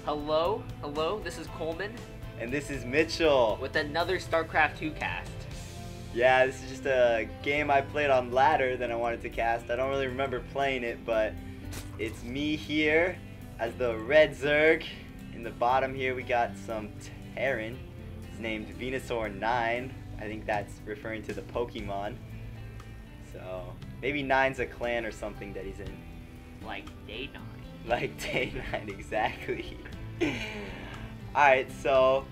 Hello, this is Colmen. And this is Mitchell. With another Starcraft 2 cast. Yeah, this is just a game I played on ladder that I wanted to cast. I don't really remember playing it, but it's me here as the red Zerg. In the bottom here we got some Terran. He's named VenusaurNINE. I think that's referring to the Pokemon. So maybe Nine's a clan or something that he's in. Like Day 9. Like Day 9, exactly. Alright, so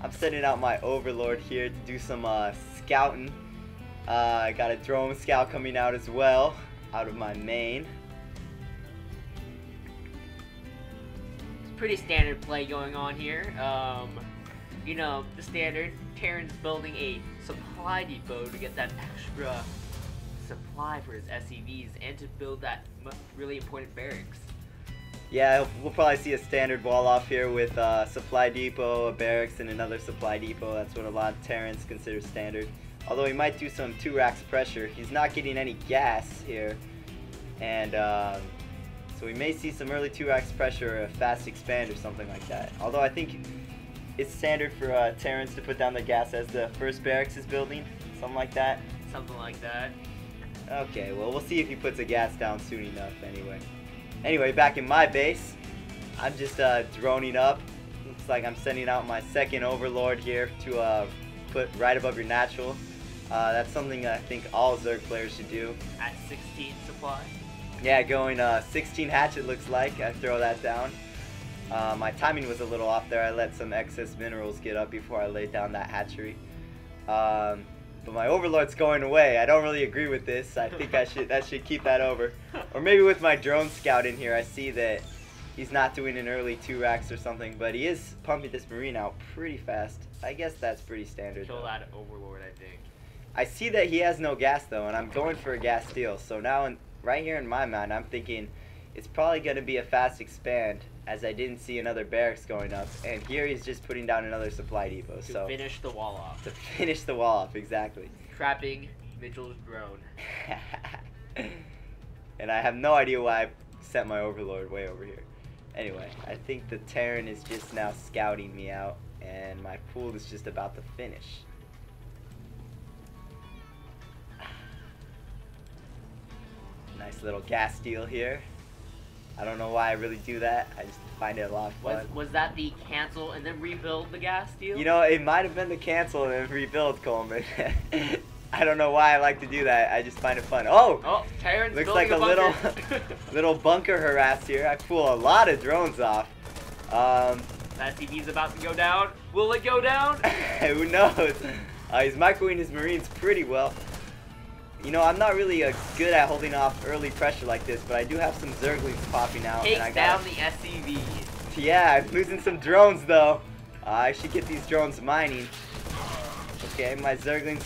I'm sending out my Overlord here to do some scouting. I got a drone scout coming out as well, out of my main. It's pretty standard play going on here. You know, the standard. Terran's building a supply depot to get that extra supply for his SCVs and to build that really important barracks. Yeah, we'll probably see a standard wall off here with supply depot, a barracks, and another supply depot. That's what a lot of Terrans consider standard. Although he might do some 2 racks pressure. He's not getting any gas here. And so we may see some early 2 racks pressure or a fast expand or something like that. Although I think it's standard for Terrans to put down the gas as the first barracks is building. Something like that. Something like that. Okay, well we'll see if he puts a gas down soon enough anyway. Anyway, back in my base, I'm just droning up. Looks like I'm sending out my second Overlord here to put right above your natural. That's something I think all Zerg players should do. At 16 supply? Yeah, going 16 hatchet looks like. I throw that down. My timing was a little off there. I let some excess minerals get up before I laid down that hatchery. But my Overlord's going away. I don't really agree with this. I think that should keep that over. Or maybe with my drone scout in here, I see that he's not doing an early 2 racks or something, but he is pumping this Marine out pretty fast. I guess that's pretty standard. Kill that Overlord, I think. I see that he has no gas though, and I'm going for a gas steal. So now, right here in my mind, I'm thinking it's probably going to be a fast expand, as I didn't see another barracks going up, and here he's just putting down another supply depot. To finish the wall off. To finish the wall off, exactly. Trapping Mitchell's drone. And I have no idea why I sent my Overlord way over here. Anyway, I think the Terran is just now scouting me out, and my pool is just about to finish. Nice little gas steal here. I don't know why I really do that. I just find it a lot of fun. Was that the cancel and then rebuild the gas steal? You know, it might have been the cancel and then rebuild, Coleman. I don't know why I like to do that. I just find it fun. Oh! Terran's looks like a little little bunker harass here. I pull a lot of drones off. That TV's about to go down. Will it go down? Who knows? He's microwaving his Marines pretty well. You know, I'm not really good at holding off early pressure like this, but I do have some Zerglings popping out. Take and I down the SCVs. Yeah, I'm losing some drones though. I should get these drones mining. Okay, my Zerglings.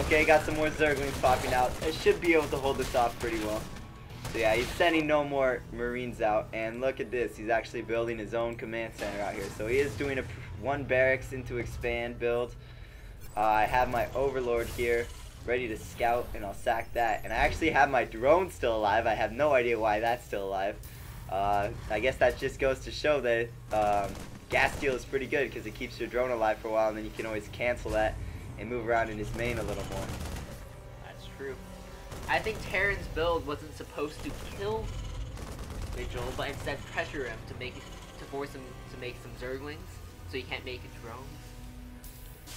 Okay, got some more Zerglings popping out. I should be able to hold this off pretty well. So yeah, he's sending no more Marines out, and look at this. He's actually building his own command center out here. So he is doing a 1 barracks into expand build. I have my Overlord here, ready to scout, and I'll sack that. And I actually have my drone still alive. I have no idea why that's still alive. I guess that just goes to show that gas steal is pretty good because it keeps your drone alive for a while, and then you can always cancel that and move around in his main a little more. That's true. I think Terran's build wasn't supposed to kill Mitchell, but instead pressure him to force him to make some Zerglings, so he can't make a drone.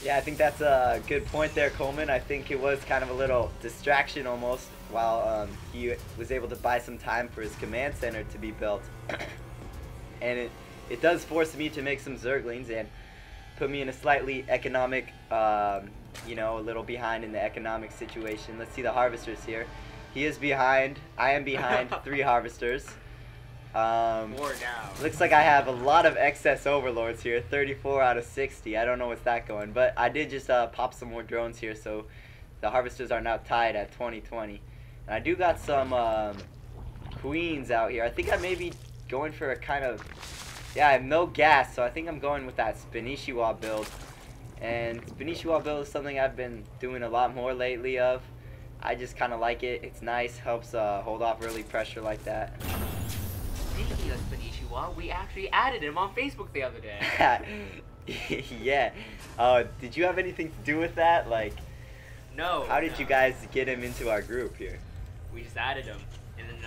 Yeah, I think that's a good point there, Coleman. I think it was kind of a little distraction almost while he was able to buy some time for his command center to be built. And it does force me to make some Zerglings and put me in a slightly economic, you know, a little behind in the economic situation. Let's see the harvesters here. He is behind. I am behind 3 harvesters. More now. Looks like I have a lot of excess Overlords here, 34 out of 60. I don't know what's that going, but I did just pop some more drones here, so the harvesters are now tied at 20-20. And I do got some queens out here. I think I may be going for a kind of, yeah, I have no gas, so I think I'm going with that Spanishiwa build. And Spanishiwa build is something I've been doing a lot more lately of. I just kind of like it. It's nice, helps hold off early pressure like that. Speaking of Benicio what? We actually added him on Facebook the other day. Yeah. Did you have anything to do with that? Like, No. how did you guys get him into our group here? We just added him, and then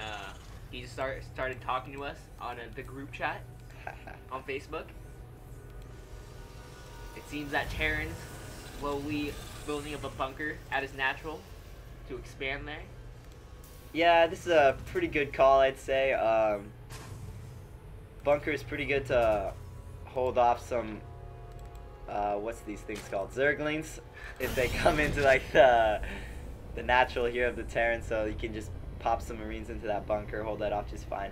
he just started talking to us on the group chat on Facebook. It seems that Terran's slowly building up a bunker at his natural to expand there. Yeah, this is a pretty good call, I'd say. Bunker is pretty good to hold off some, what's these things called? Zerglings, if they come into like the natural here of the Terran, so you can just pop some Marines into that bunker, hold that off just fine.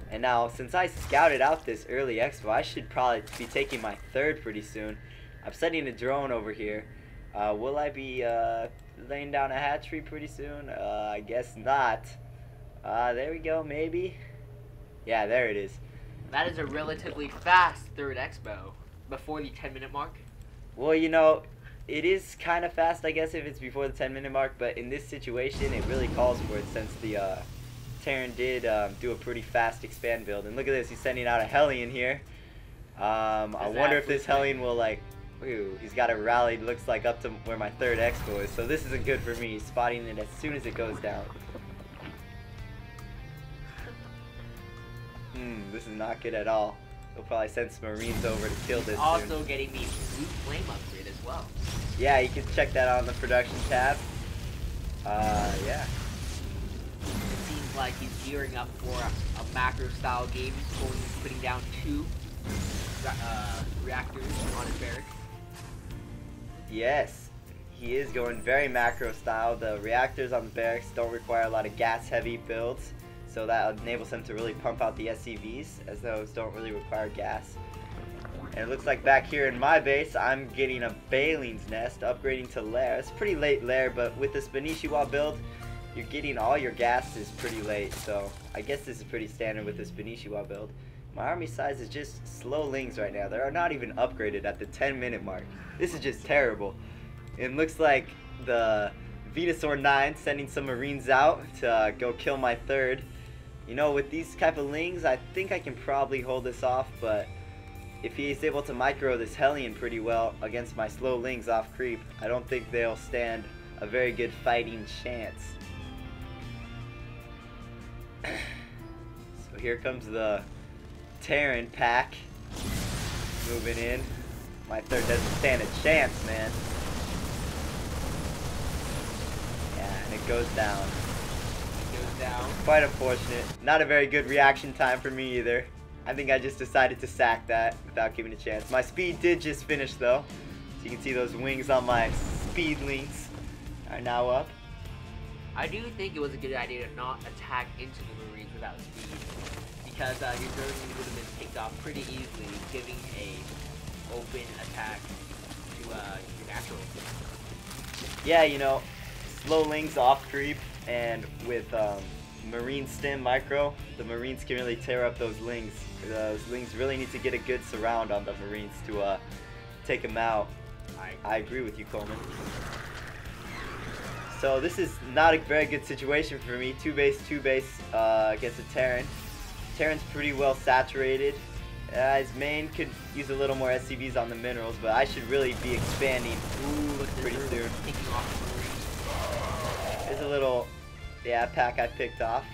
And now, since I scouted out this early expo, I should probably be taking my third pretty soon. I'm setting a drone over here. Will I be laying down a hatchery pretty soon? I guess not. There we go, maybe. Yeah, there it is. That is a relatively fast third expo before the 10-minute mark. Well, you know, it is kind of fast, I guess, if it's before the 10-minute mark, but in this situation, it really calls for it since the Terran did do a pretty fast expand build. And look at this, he's sending out a Hellion here. I wonder if this Hellion will, like, ooh, he's got it rallied, looks like up to where my third expo is, so this isn't good for me, spotting it as soon as it goes down. This is not good at all. He'll probably send some Marines over to kill this Also soon. getting the blue flame upgrade as well. Yeah, you can check that out on the production tab. Yeah. It seems like he's gearing up for a macro style game, putting down 2 reactors on his barrack. Yes, he is going very macro style. The reactors on the barracks don't require a lot of gas heavy builds, so that enables him to really pump out the SCVs, as those don't really require gas. And it looks like back here in my base, I'm getting a Baling's Nest, upgrading to Lair. It's pretty late Lair, but with this Benishiwa build, you're getting all your gases pretty late, so I guess this is pretty standard with this Benishiwa build. My army size is just slow lings right now. They're not even upgraded at the 10-minute mark. This is just terrible. It looks like the VenusaurNINE sending some Marines out to go kill my third. You know, with these type of lings, I think I can probably hold this off, but if he's able to micro this Hellion pretty well against my slow lings off creep, I don't think they'll stand a very good fighting chance. So here comes the Terran pack moving in. My third doesn't stand a chance, man. Yeah, and it goes down. Down. Quite unfortunate. Not a very good reaction time for me either. I think I just decided to sack that without giving it a chance. My speed did just finish though. So you can see those wings on my speedlings are now up. I do think it was a good idea to not attack into the Marines without speed, because your Zerglings would have been picked off pretty easily, giving a open attack to your natural. Yeah, you know, slow lings off creep, and with Marine Stim Micro, the Marines can really tear up those lings. Those lings really need to get a good surround on the Marines to take them out. I agree with you, Colmen. So this is not a very good situation for me. 2 base against a Terran. Terran's pretty well saturated. His main could use a little more SCVs on the minerals, but I should really be expanding pretty soon. There's a little, yeah, pack I picked off.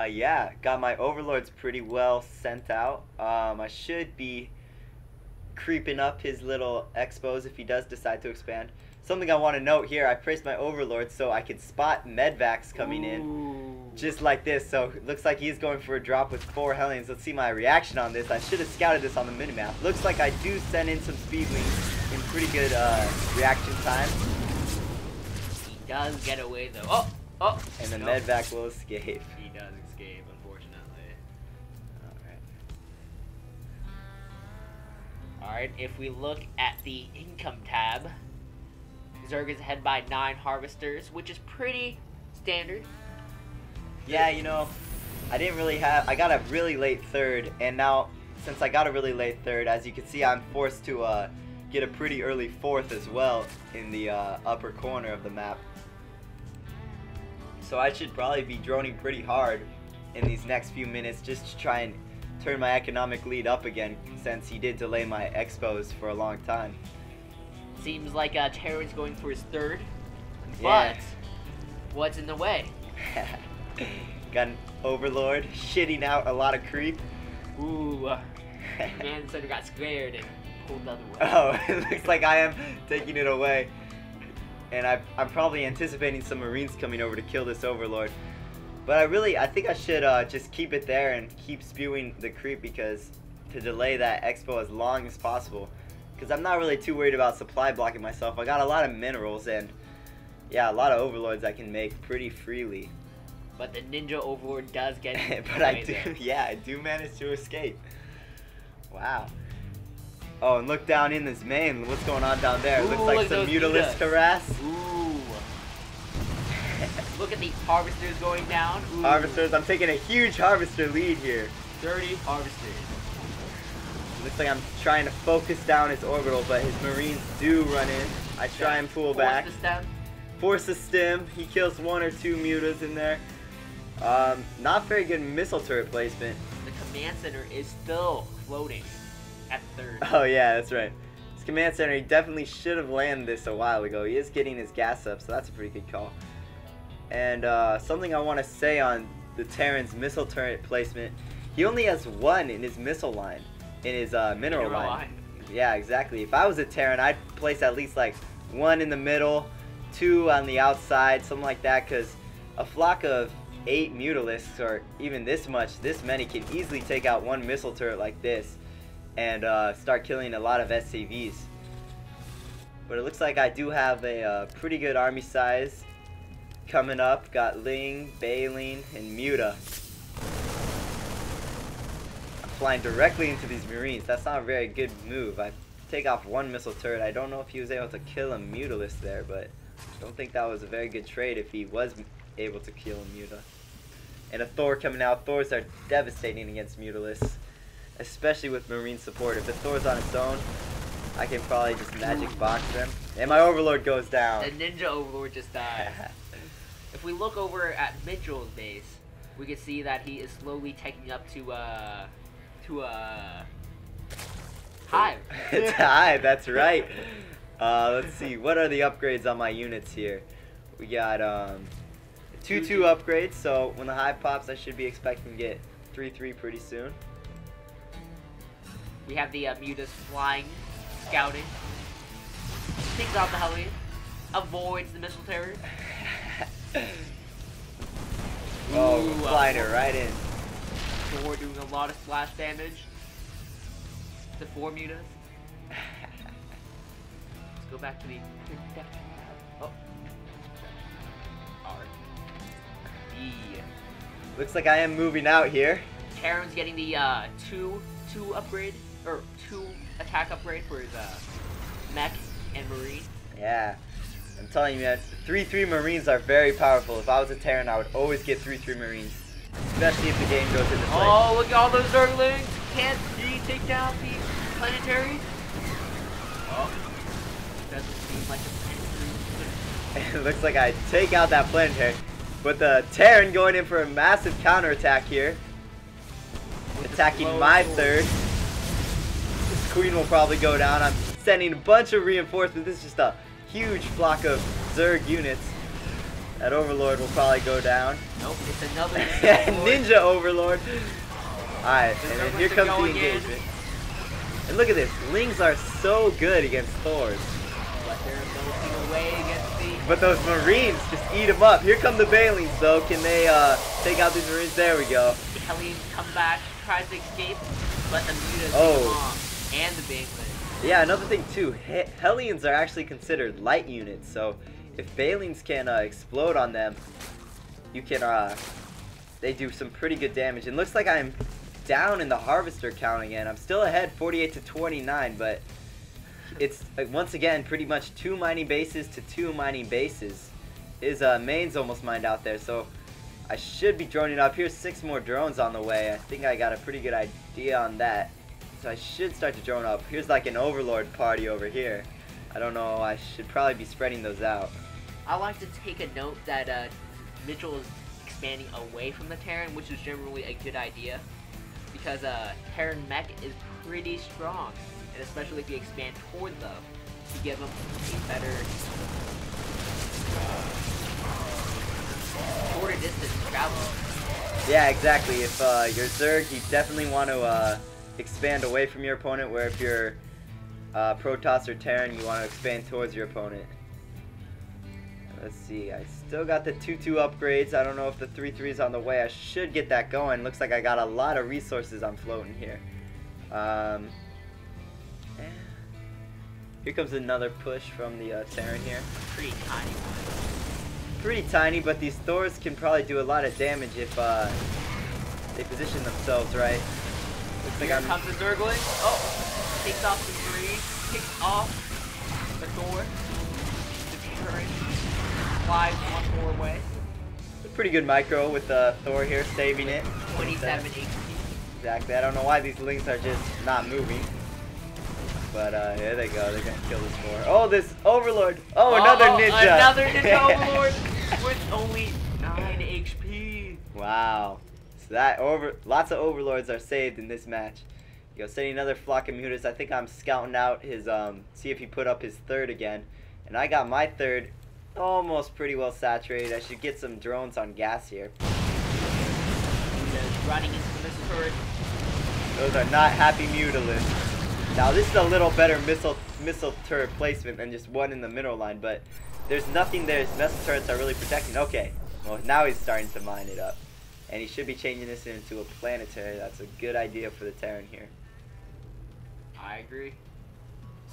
Yeah, got my overlords pretty well sent out. I should be creeping up his little expos if he does decide to expand. Something I want to note here, I placed my overlords so I could spot medvacs coming in. Just like this, so it looks like he's going for a drop with 4 Hellions. Let's see my reaction on this. I should have scouted this on the minimap. Looks like I do send in some speedlings in pretty good reaction time. He does get away though. Oh! And the medvac will escape. He does escape, unfortunately. Alright, if we look at the income tab, Zerg is ahead by 9 harvesters, which is pretty standard. Yeah, you know, I got a really late third, and now, since I got a really late third, as you can see, I'm forced to get a pretty early fourth as well in the upper corner of the map. So I should probably be droning pretty hard in these next few minutes just to try and turn my economic lead up again, since he did delay my expos for a long time. Seems like Terran's going for his third, Yeah. but what's in the way? Got an Overlord shitting out a lot of creep. Ooh, man center got scared and pulled the other way. Oh, it looks like I am taking it away. And I'm probably anticipating some Marines coming over to kill this Overlord. But I think I should just keep it there and keep spewing the creep, because to delay that expo as long as possible. Because I'm not really too worried about supply blocking myself. I got a lot of minerals and, yeah, a lot of Overlords I can make pretty freely. But the Ninja Overlord does get But I do manage to escape. Wow. Oh, and look down in this main. What's going on down there? Ooh, Looks like some Mutalisk harass. Ooh. Look at the Harvesters going down. Ooh. Harvesters. I'm taking a huge Harvester lead here. 30 Harvesters. Looks like I'm trying to focus down his orbital, but his Marines do run in. I try and pull back. Force the stem. He kills 1 or 2 mutas in there. Not very good missile turret placement. The command center is still floating at third. Oh yeah, that's right. His command center, he definitely should have landed this a while ago. He is getting his gas up, so that's a pretty good call. And something I want to say on the Terran's missile turret placement, he only has 1 in his missile line, in his mineral line. Yeah, exactly. If I was a Terran, I'd place at least like 1 in the middle, 2 on the outside, something like that, because a flock of 8 Mutalisks, or even this many, can easily take out 1 missile turret like this and start killing a lot of SCVs. But it looks like I do have a pretty good army size coming up. Got Ling, Baleen, and Muta. I'm flying directly into these Marines. That's not a very good move. I take off 1 missile turret. I don't know if he was able to kill a Mutalist there, but I don't think that was a very good trade if he was able to kill a Muta. And a Thor coming out. Thors are devastating against Mutalists, especially with Marine support. If the Thor's on its own, I can probably just magic box them. And my Overlord goes down. The Ninja Overlord just died. If we look over at Mitchell's base, we can see that he is slowly taking up to Hive. It's Hive, that's right. Let's see, what are the upgrades on my units here? We got 2-2 upgrades, so when the Hive pops, I should be expecting to get 3-3 pretty soon. We have the Mutas flying, scouting, takes out the Hellion, avoids the missile terror. Oh, we're flying it right in. Thor doing a lot of splash damage to 4 Mutas. Let's go back to the protection tab. Oh. R. E. Looks like I am moving out here. Terran's getting the 2 upgrade, or 2 attack upgrade for his mech and Marine. Yeah. I'm telling you, man, 3-3 Marines are very powerful. If I was a Terran, I would always get 3-3 Marines. Especially if the game goes into play. Oh, look at all those Zerglings! Can't he take down the planetary? Oh. Doesn't seem like a planetary. It looks like I take out that planetary. But the Terran going in for a massive counterattack here. Attacking my third. This queen will probably go down. I'm sending a bunch of reinforcements. This is just a huge flock of Zerg units. That Overlord will probably go down. Nope, it's another Ninja Overlord. Alright, and then here comes the engagement. And look at this. Lings are so good against Thors. But they're melting away against the... But those Marines just eat them up. Here come the Balings, though. Can they take out these Marines? There we go. The Hellion come back, tries to escape, but the Mutas take them off. And the Banquet. Yeah, another thing too, Hellions are actually considered light units, so if Balings can explode on them, you can, they do some pretty good damage. And looks like I'm down in the Harvester count again. I'm still ahead 48 to 29, but it's, once again, pretty much 2 mining bases to 2 mining bases. His main's almost mined out there, so I should be droning up. Here's 6 more drones on the way. I think I got a pretty good idea on that. So I should start to drone up. Here's like an Overlord party over here. I don't know, I should probably be spreading those out. I like to take a note that Mitchell is expanding away from the Terran, which is generally a good idea. Because Terran mech is pretty strong. And especially if you expand toward them, you give them a better shorter distance travel. Yeah, exactly. If you're Zerg, you definitely want to expand away from your opponent, where if you're Protoss or Terran, you want to expand towards your opponent. Let's see, I still got the 2-2 upgrades. I don't know if the 3-3 is on the way. I should get that going. Looks like I got a lot of resources I'm floating here. Here comes another push from the Terran here. Pretty tiny one. Pretty tiny, but these Thors can probably do a lot of damage if they position themselves right. Looks like Here comes the Zergling. Oh! Takes off the 3. Takes off the Thor. The Turret. Flies one more way. Pretty good micro with Thor here, saving it. 27 HP. Exactly. I don't know why these links are just not moving. But here they go. They're gonna kill this Thor. Oh, this Overlord. Oh, another ninja. Another ninja Overlord with only 9 HP. Wow. So that lots of Overlords are saved in this match. You go, setting another flock of mutas. I think I'm scouting out his see if he put up his third again. And I got my third almost pretty well saturated. I should get some drones on gas here. Running into the missile turret. Those are not happy mutalisks. Now this is a little better missile turret placement than just one in the middle line, but there's nothing there. His missile turrets are really protecting. Okay, well now he's starting to mine it up. And he should be changing this into a planetary. That's a good idea for the Terran here. I agree.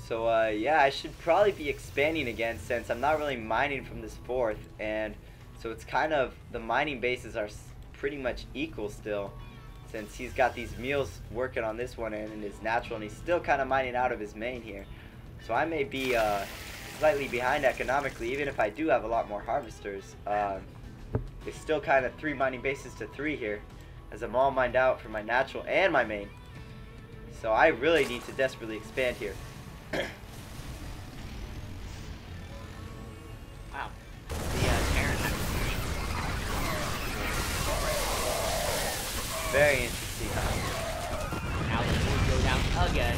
So yeah, I should probably be expanding again since I'm not really mining from this fourth, and so it's kind of, the mining bases are pretty much equal still, since he's got these meals working on this one end and his natural, and he's still kind of mining out of his main here. So I may be slightly behind economically, even if I do have a lot more harvesters. It's still kind of 3 mining bases to 3 here, as I'm all mined out for my natural and my main. So I really need to desperately expand here. Wow. The Terran has very interesting, huh? now the Thor go down again.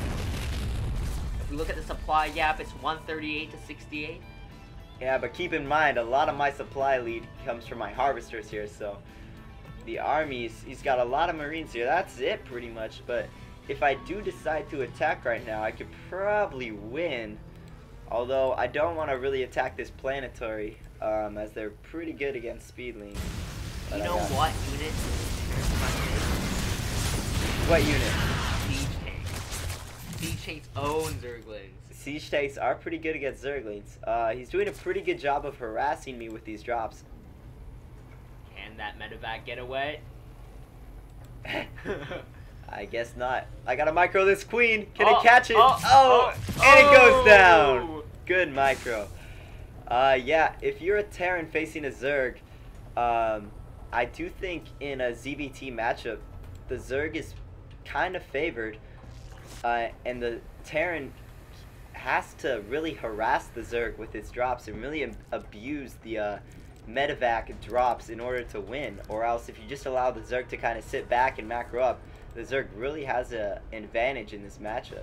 If we look at the supply gap, it's 138 to 68. Yeah, but keep in mind, a lot of my supply lead comes from my harvesters here, so the armies, he's got a lot of marines here. That's it pretty much, but if I do decide to attack right now, I could probably win. Although I don't want to really attack this planetary, as they're pretty good against speedlings. You know what unit? What unit? Siege tanks. Siege tanks own Zerglings. Siege tanks are pretty good against Zerglings. He's doing a pretty good job of harassing me with these drops. Can that medevac get away? I guess not. I gotta micro this queen. Can it catch it? Oh, and it goes down. Good micro. Yeah, if you're a Terran facing a Zerg, I do think in a ZBT matchup, the Zerg is kind of favored, and the Terran has to really harass the Zerg with its drops and really abuse the medevac drops in order to win. Or else if you just allow the Zerg to kind of sit back and macro up, the Zerg really has an advantage in this matchup.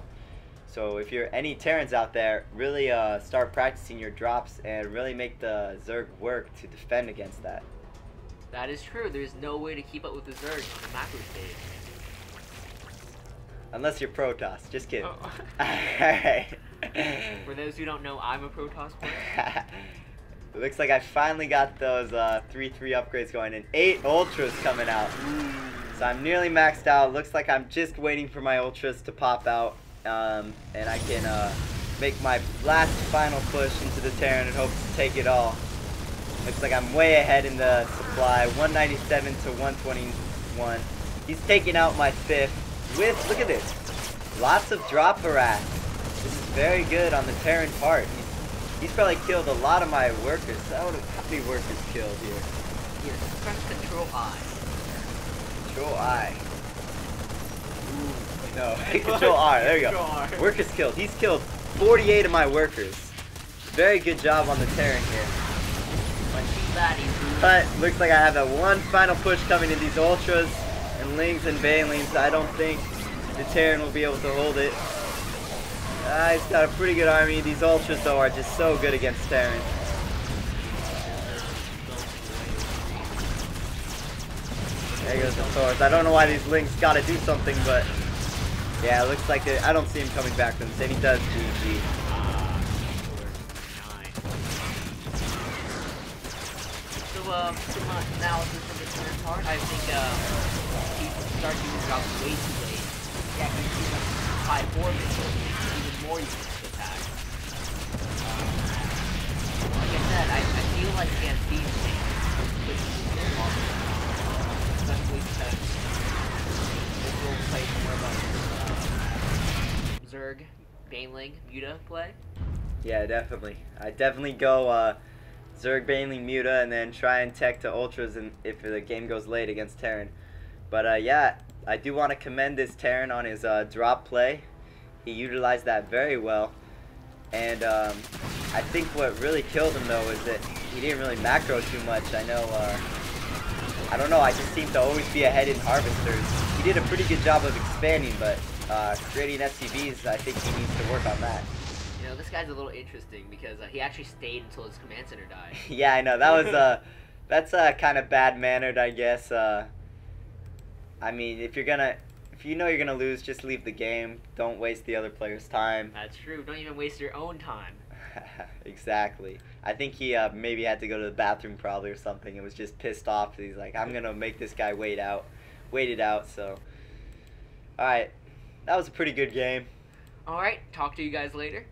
So if you're any Terrans out there, really start practicing your drops and really make the Zerg work to defend against that. That is true. There's no way to keep up with the Zerg on the macro stage. Unless you're Protoss. Just kidding. Oh. Alright. For those who don't know, I'm a Protoss player. It looks like I finally got those 3-3 upgrades going, and 8 Ultras coming out. So I'm nearly maxed out. Looks like I'm just waiting for my Ultras to pop out, and I can make my last final push into the Terran and hope to take it all. Looks like I'm way ahead in the supply, 197 to 121. He's taking out my 5th with, look at this, lots of drop harass. This is very good on the Terran part. He's probably killed a lot of my workers. How many workers killed here? Here, press Control I. Control I. Ooh, no, Control R. There you go. Workers killed. He's killed 48 of my workers. Very good job on the Terran here. But too bad he's But looks like I have that one final push coming in these Ultras and Lings and Banelings. I don't think the Terran will be able to hold it. He's got a pretty good army. These Ultras, though, are just so good against Terran. There goes the Taurus. I don't know why these Lings gotta do something, but yeah, it looks like I don't see him coming back from this, and he does GG. Some analysis from the current part. I think he starts using drops way too late. He actually sees like 5-4 missiles, even more units to attack. Like I said, I feel like against these things, especially because this will play more about Zerg, Baneling, Muta play. Yeah, definitely. I definitely go Zerg, Baneling, Muta, and then try and tech to Ultras and if the game goes late against Terran. But yeah, I do want to commend this Terran on his drop play. He utilized that very well. And I think what really killed him, though, is that he didn't really macro too much. I know, I don't know, I just seem to always be ahead in Harvesters. He did a pretty good job of expanding, but creating SCVs, I think he needs to work on that. You know, this guy's a little interesting because he actually stayed until his command center died. Yeah, I know. That was that's kind of bad mannered, I guess. I mean, if you know you're gonna lose, just leave the game. Don't waste the other player's time. That's true. Don't even waste your own time. Exactly. I think he maybe had to go to the bathroom probably or something and was just pissed off. He's like, I'm gonna make this guy wait it out. So, all right, that was a pretty good game. All right. Talk to you guys later.